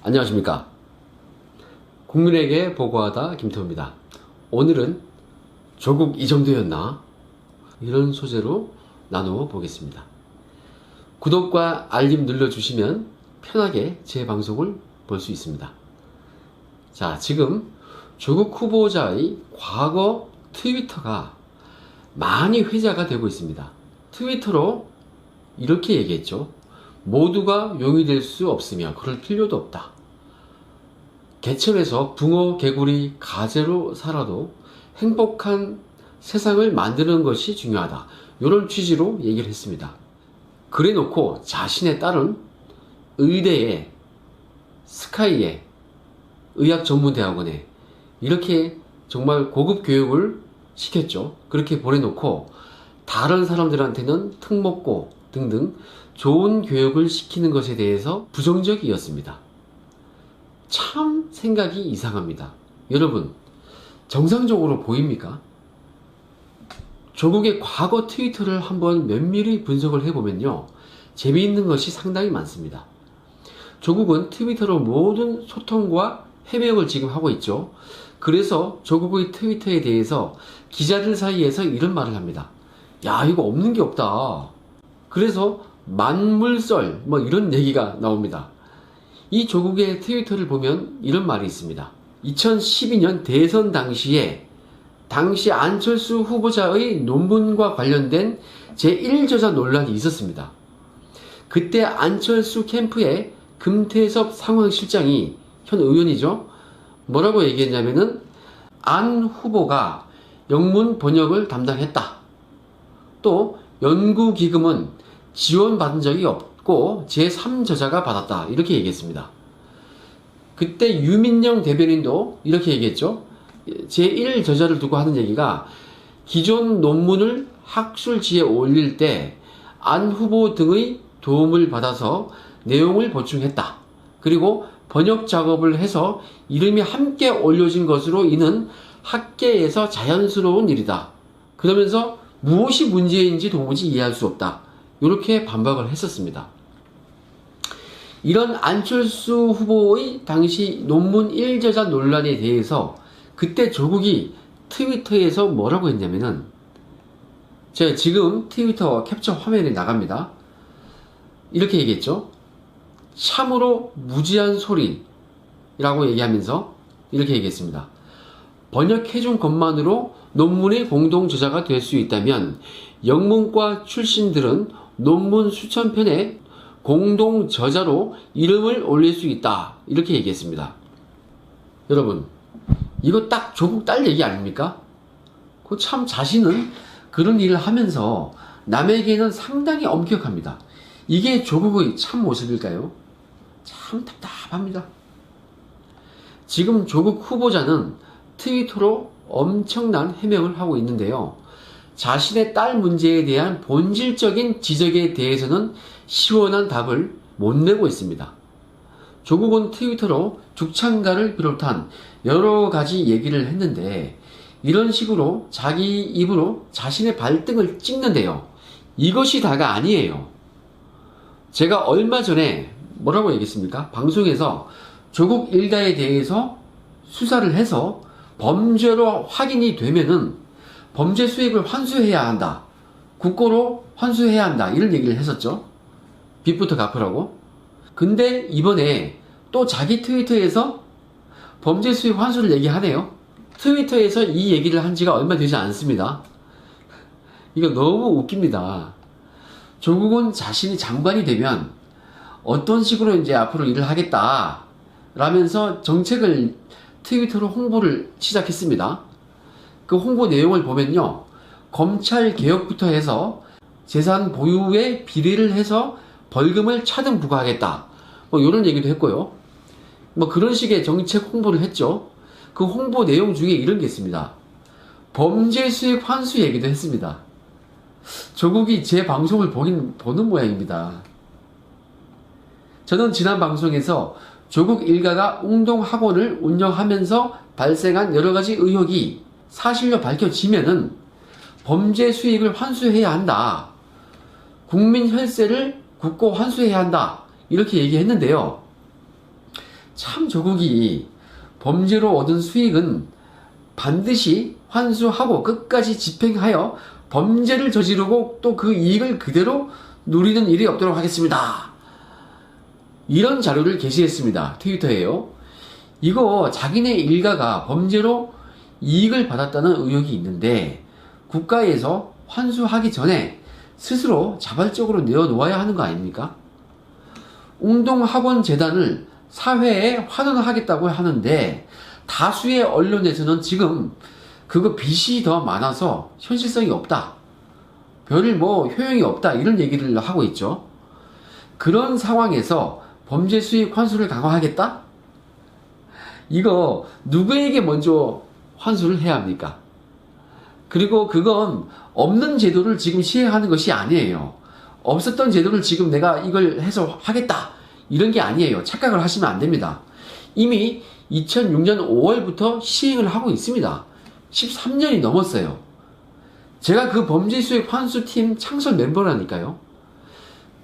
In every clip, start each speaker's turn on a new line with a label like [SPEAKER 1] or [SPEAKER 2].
[SPEAKER 1] 안녕하십니까. 국민에게 보고하다 김태호입니다. 오늘은 조국 이 정도였나? 이런 소재로 나누어 보겠습니다. 구독과 알림 눌러주시면 편하게 제 방송을 볼 수 있습니다. 자, 지금 조국 후보자의 과거 트위터가 많이 회자가 되고 있습니다. 트위터로 이렇게 얘기했죠. 모두가 용이 될 수 없으며 그럴 필요도 없다. 개천에서 붕어, 개구리, 가재로 살아도 행복한 세상을 만드는 것이 중요하다. 이런 취지로 얘기를 했습니다. 그래 놓고 자신의 딸은 의대에, 스카이에, 의학전문대학원에 이렇게 정말 고급 교육을 시켰죠. 그렇게 보내놓고 다른 사람들한테는 특목고 등등 좋은 교육을 시키는 것에 대해서 부정적이었습니다. 참 생각이 이상합니다. 여러분, 정상적으로 보입니까? 조국의 과거 트위터를 한번 면밀히 분석을 해보면요, 재미있는 것이 상당히 많습니다. 조국은 트위터로 모든 소통과 해명을 지금 하고 있죠. 그래서 조국의 트위터에 대해서 기자들 사이에서 이런 말을 합니다. 야, 이거 없는 게 없다. 그래서 만물썰 이런 얘기가 나옵니다. 이 조국의 트위터를 보면 이런 말이 있습니다. 2012년 대선 당시에 당시 안철수 후보자의 논문과 관련된 제1저자 논란이 있었습니다. 그때 안철수 캠프의 금태섭 상황실장이 현 의원이죠. 뭐라고 얘기했냐면은 안 후보가 영문 번역을 담당했다. 또 연구기금은 지원받은 적이 없고 제3저자가 받았다. 이렇게 얘기했습니다. 그때 유민영 대변인도 이렇게 얘기했죠. 제1저자를 두고 하는 얘기가 기존 논문을 학술지에 올릴 때 안 후보 등의 도움을 받아서 내용을 보충했다. 그리고 번역 작업을 해서 이름이 함께 올려진 것으로 이는 학계에서 자연스러운 일이다. 그러면서 무엇이 문제인지 도무지 이해할 수 없다. 이렇게 반박을 했었습니다. 이런 안철수 후보의 당시 논문 1저자 논란에 대해서 그때 조국이 트위터에서 뭐라고 했냐면은, 제가 지금 트위터 캡처 화면에 나갑니다. 이렇게 얘기했죠. 참으로 무지한 소리라고 얘기하면서 이렇게 얘기했습니다. 번역해준 것만으로 논문의 공동 저자가 될 수 있다면 영문과 출신들은 논문 수천 편에 공동 저자로 이름을 올릴 수 있다. 이렇게 얘기했습니다. 여러분, 이거 딱 조국 딸 얘기 아닙니까? 그 참 자신은 그런 일을 하면서 남에게는 상당히 엄격합니다. 이게 조국의 참 모습일까요? 참 답답합니다. 지금 조국 후보자는 트위터로 엄청난 해명을 하고 있는데요. 자신의 딸 문제에 대한 본질적인 지적에 대해서는 시원한 답을 못 내고 있습니다. 조국은 트위터로 죽창가를 비롯한 여러 가지 얘기를 했는데 이런 식으로 자기 입으로 자신의 발등을 찍는데요. 이것이 다가 아니에요. 제가 얼마 전에 뭐라고 얘기했습니까? 방송에서 조국 일가에 대해서 수사를 해서 범죄로 확인이 되면은 범죄 수익을 환수해야 한다. 국고로 환수해야 한다. 이런 얘기를 했었죠. 빚부터 갚으라고. 근데 이번에 또 자기 트위터에서 범죄 수익 환수를 얘기하네요. 트위터에서 이 얘기를 한 지가 얼마 되지 않습니다. 이거 너무 웃깁니다. 조국은 자신이 장관이 되면 어떤 식으로 이제 앞으로 일을 하겠다 라면서 정책을 트위터로 홍보를 시작했습니다. 그 홍보 내용을 보면요, 검찰 개혁부터 해서 재산 보유에 비례를 해서 벌금을 차등 부과하겠다, 이런 얘기도 했고요. 그런 식의 정책 홍보를 했죠. 그 홍보 내용 중에 이런 게 있습니다. 범죄 수익 환수 얘기도 했습니다. 조국이 제 방송을 보는 모양입니다. 저는 지난 방송에서 조국 일가가 웅동학원을 운영하면서 발생한 여러 가지 의혹이 사실로 밝혀지면은 범죄 수익을 환수해야 한다. 국민 혈세를 국고 환수해야 한다. 이렇게 얘기했는데요. 참 조국이 범죄로 얻은 수익은 반드시 환수하고 끝까지 집행하여 범죄를 저지르고 또 그 이익을 그대로 누리는 일이 없도록 하겠습니다. 이런 자료를 게시했습니다. 트위터에요. 이거 자기네 일가가 범죄로 이익을 받았다는 의혹이 있는데 국가에서 환수하기 전에 스스로 자발적으로 내어놓아야 하는 거 아닙니까? 웅동학원재단을 사회에 환원하겠다고 하는데 다수의 언론에서는 지금 그거 빚이 더 많아서 현실성이 없다. 별 효용이 없다. 이런 얘기를 하고 있죠. 그런 상황에서 범죄 수익 환수를 강화하겠다? 이거 누구에게 먼저 환수를 해야 합니까? 그리고 그건 없는 제도를 지금 시행하는 것이 아니에요. 없었던 제도를 지금 내가 이걸 해서 하겠다. 이런 게 아니에요. 착각을 하시면 안 됩니다. 이미 2006년 5월부터 시행을 하고 있습니다. 13년이 넘었어요. 제가 그 범죄수익 환수팀 창설 멤버라니까요.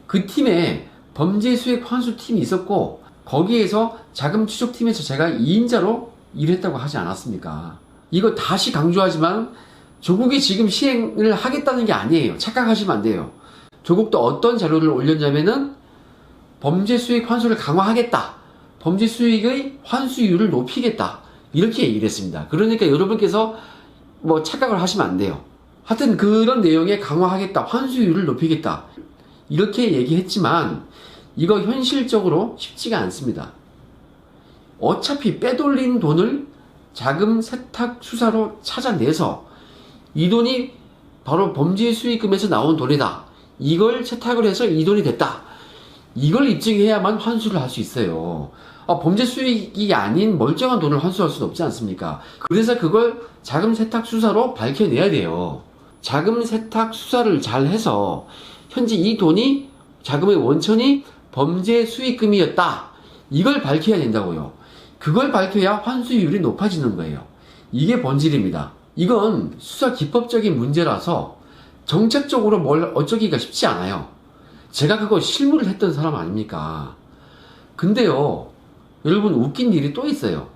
[SPEAKER 1] 그 팀에 범죄수익 환수팀이 있었고 거기에서 자금 추적팀에서 제가 2인자로 일했다고 하지 않았습니까? 이거 다시 강조하지만 조국이 지금 시행을 하겠다는 게 아니에요. 착각하시면 안 돼요. 조국도 어떤 자료를 올렸냐면은 범죄 수익 환수를 강화하겠다. 범죄 수익의 환수율을 높이겠다. 이렇게 얘기를 했습니다. 그러니까 여러분께서 착각을 하시면 안 돼요. 하여튼 그런 내용에 강화하겠다. 환수율을 높이겠다. 이렇게 얘기했지만 이거 현실적으로 쉽지가 않습니다. 어차피 빼돌린 돈을 자금 세탁 수사로 찾아내서 이 돈이 바로 범죄 수익금에서 나온 돈이다. 이걸 세탁을 해서 이 돈이 됐다. 이걸 입증해야만 환수를 할 수 있어요. 범죄 수익이 아닌 멀쩡한 돈을 환수할 수는 없지 않습니까? 그래서 그걸 자금 세탁 수사로 밝혀내야 돼요. 자금 세탁 수사를 잘 해서 현재 이 돈이 자금의 원천이 범죄 수익금이었다. 이걸 밝혀야 된다고요. 그걸 밝혀야 환수율이 높아지는 거예요. 이게 본질입니다. 이건 수사 기법적인 문제라서 정책적으로 뭘 어쩌기가 쉽지 않아요. 제가 그거 실무를 했던 사람 아닙니까? 근데요, 여러분 웃긴 일이 또 있어요.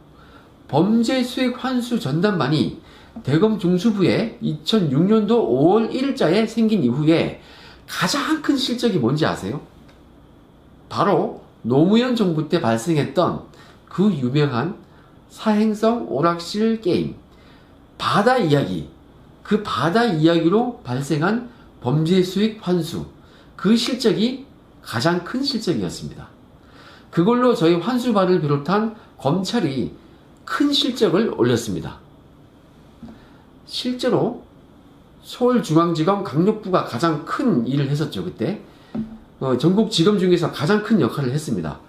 [SPEAKER 1] 범죄 수익 환수 전담반이 대검 중수부에 2006년도 5월 1일자에 생긴 이후에 가장 큰 실적이 뭔지 아세요? 바로 노무현 정부 때 발생했던 그 유명한 사행성 오락실 게임 바다 이야기, 그 바다 이야기로 발생한 범죄 수익 환수, 그 실적이 가장 큰 실적이었습니다. 그걸로 저희 환수반을 비롯한 검찰이 큰 실적을 올렸습니다. 실제로 서울중앙지검 강력부가 가장 큰 일을 했었죠. 그때 전국지검 중에서 가장 큰 역할을 했습니다.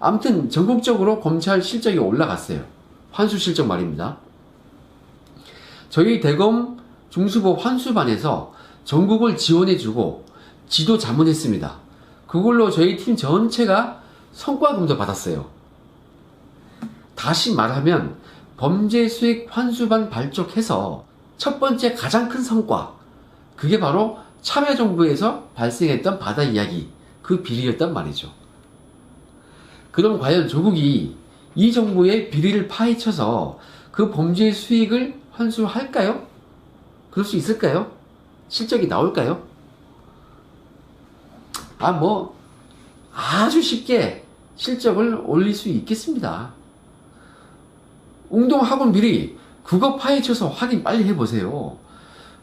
[SPEAKER 1] 아무튼 전국적으로 검찰 실적이 올라갔어요. 환수 실적 말입니다. 저희 대검 중수부 환수반에서 전국을 지원해주고 지도 자문했습니다. 그걸로 저희 팀 전체가 성과금도 받았어요. 다시 말하면 범죄 수익 환수반 발족해서 첫 번째 가장 큰 성과, 그게 바로 참여정부에서 발생했던 바다 이야기, 그 비리였단 말이죠. 그럼 과연 조국이 이 정부의 비리를 파헤쳐서 그 범죄 수익을 환수할까요? 그럴 수 있을까요? 실적이 나올까요? 아주 쉽게 실적을 올릴 수 있겠습니다. 웅동학원 비리, 그거 파헤쳐서 확인 빨리 해보세요.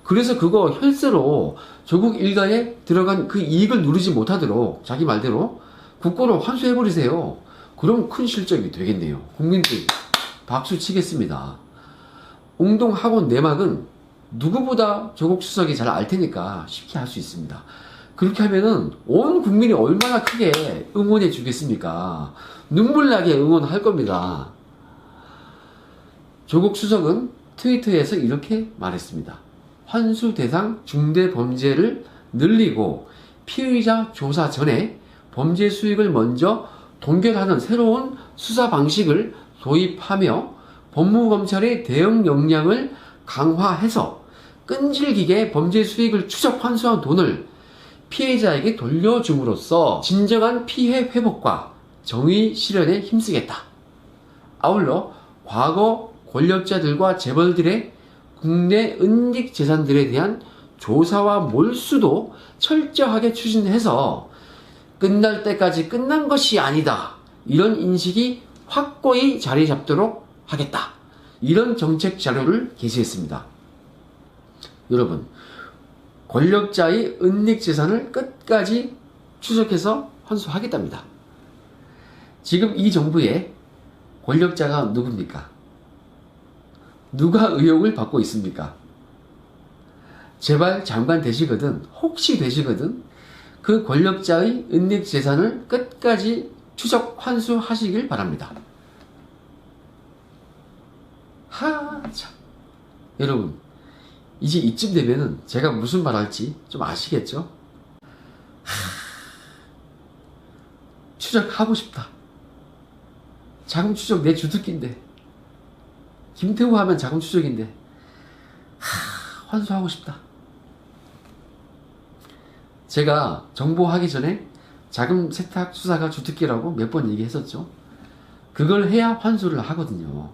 [SPEAKER 1] 그래서 그거 혈세로 조국 일가에 들어간 그 이익을 누리지 못하도록 자기 말대로 국고로 환수해버리세요. 그럼 큰 실적이 되겠네요. 국민들 박수 치겠습니다. 웅동학원 내막은 누구보다 조국 수석이 잘 알 테니까 쉽게 할 수 있습니다. 그렇게 하면은 온 국민이 얼마나 크게 응원해 주겠습니까? 눈물 나게 응원할 겁니다. 조국 수석은 트위터에서 이렇게 말했습니다. 환수 대상 중대 범죄를 늘리고 피의자 조사 전에 범죄 수익을 먼저 동결하는 새로운 수사 방식을 도입하며 법무검찰의 대응 역량을 강화해서 끈질기게 범죄 수익을 추적 환수한 돈을 피해자에게 돌려줌으로써 진정한 피해 회복과 정의 실현에 힘쓰겠다. 아울러 과거 권력자들과 재벌들의 국내 은닉 재산들에 대한 조사와 몰수도 철저하게 추진해서 끝날 때까지 끝난 것이 아니다. 이런 인식이 확고히 자리 잡도록 하겠다. 이런 정책 자료를 게시했습니다. 여러분, 권력자의 은닉 재산을 끝까지 추적해서 환수하겠답니다. 지금 이 정부의 권력자가 누굽니까? 누가 의혹을 받고 있습니까? 제발 장관 되시거든, 혹시 되시거든, 그 권력자의 은닉 재산을 끝까지 추적 환수하시길 바랍니다. 참. 여러분, 이제 이쯤 되면은 제가 무슨 말 할지 좀 아시겠죠? 추적하고 싶다. 자금 추적 내 주특기인데. 김태우 하면 자금 추적인데. 환수하고 싶다. 제가 정보하기 전에 자금 세탁 수사가 주특기라고 몇 번 얘기했었죠. 그걸 해야 환수를 하거든요.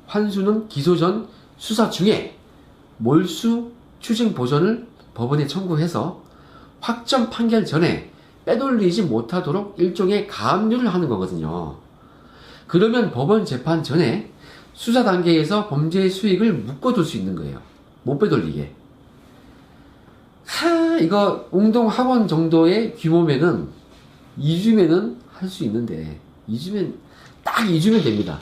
[SPEAKER 1] 환수는 기소 전 수사 중에 몰수 추징 보전을 법원에 청구해서 확정 판결 전에 빼돌리지 못하도록 일종의 가압류를 하는 거거든요. 그러면 법원 재판 전에 수사 단계에서 범죄의 수익을 묶어둘 수 있는 거예요. 못 빼돌리게. 이거 웅동학원 정도의 규모면은 2주면은 할 수 있는데 2주면 딱 2주면 됩니다.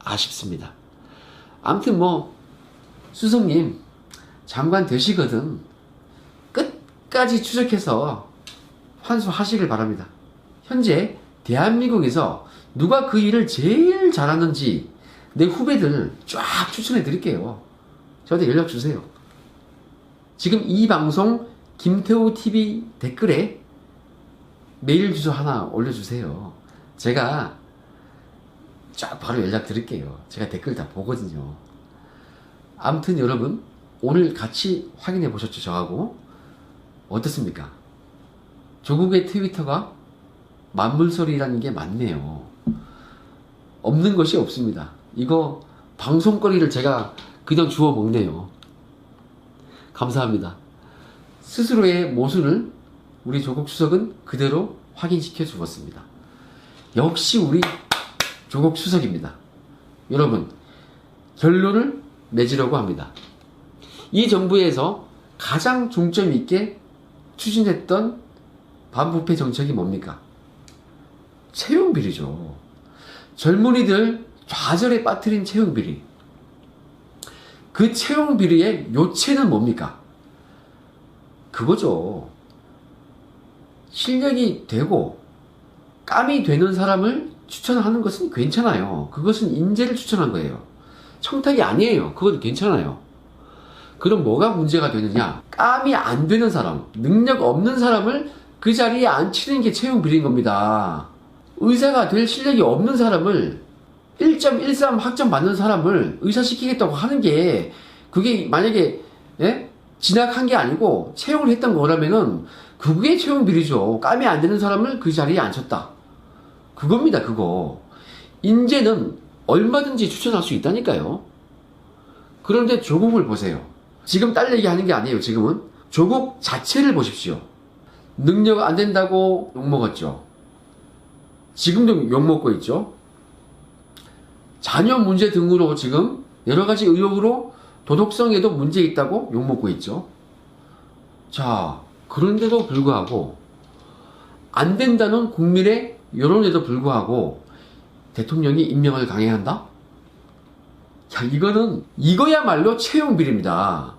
[SPEAKER 1] 아쉽습니다. 아무튼 뭐 수석님 장관 되시거든 끝까지 추적해서 환수하시길 바랍니다. 현재 대한민국에서 누가 그 일을 제일 잘하는지 내 후배들 쫙 추천해 드릴게요. 저한테 연락 주세요. 지금 이 방송 김태우 TV 댓글에 메일 주소 하나 올려주세요. 제가 쫙 바로 연락 드릴게요. 제가 댓글 다 보거든요. 아무튼 여러분, 오늘 같이 확인해 보셨죠? 저하고 어떻습니까? 조국의 트위터가 만물소리라는 게 맞네요. 없는 것이 없습니다. 이거 방송거리를 제가 그냥 주워 먹네요. 감사합니다. 스스로의 모순을 우리 조국 수석은 그대로 확인시켜 주었습니다. 역시 우리 조국 수석입니다. 여러분, 결론을 맺으려고 합니다. 이 정부에서 가장 중점 있게 추진했던 반부패 정책이 뭡니까? 채용비리죠. 젊은이들 좌절에 빠뜨린 채용비리. 그 채용비리의 요체는 뭡니까? 그거죠. 실력이 되고 깜이 되는 사람을 추천하는 것은 괜찮아요. 그것은 인재를 추천한 거예요. 청탁이 아니에요. 그건 괜찮아요. 그럼 뭐가 문제가 되느냐? 깜이 안 되는 사람, 능력 없는 사람을 그 자리에 앉히는 게 채용 비리인 겁니다. 의사가 될 실력이 없는 사람을 1.13 학점 받는 사람을 의사시키겠다고 하는 게 그게 만약에 진학한 게 아니고 채용을 했던 거라면은 그게 채용 비리죠. 깜이 안 되는 사람을 그 자리에 앉혔다. 그겁니다. 그거. 인재는 얼마든지 추천할 수 있다니까요. 그런데 조국을 보세요. 지금 딸 얘기하는 게 아니에요. 지금은 조국 자체를 보십시오. 능력 안 된다고 욕먹었죠. 지금도 욕먹고 있죠. 자녀 문제 등으로 지금 여러 가지 의혹으로 도덕성에도 문제 있다고 욕먹고 있죠. 자, 그런데도 불구하고 안 된다는 국민의 여론에도 불구하고 대통령이 임명을 강행한다? 야, 이거야말로 채용 비리입니다.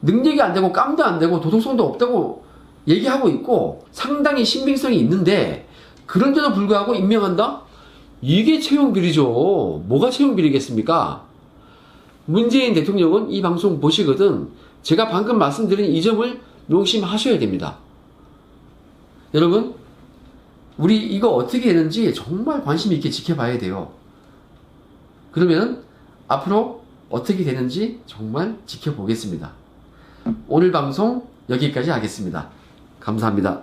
[SPEAKER 1] 능력이 안 되고 깜도 안 되고 도덕성도 없다고 얘기하고 있고 상당히 신빙성이 있는데 그런데도 불구하고 임명한다? 이게 채용 비리죠. 뭐가 채용 비리겠습니까? 문재인 대통령은 이 방송 보시거든 제가 방금 말씀드린 이 점을 명심하셔야 됩니다. 여러분, 우리 이거 어떻게 되는지 정말 관심 있게 지켜봐야 돼요. 그러면 앞으로 어떻게 되는지 정말 지켜보겠습니다. 오늘 방송 여기까지 하겠습니다. 감사합니다.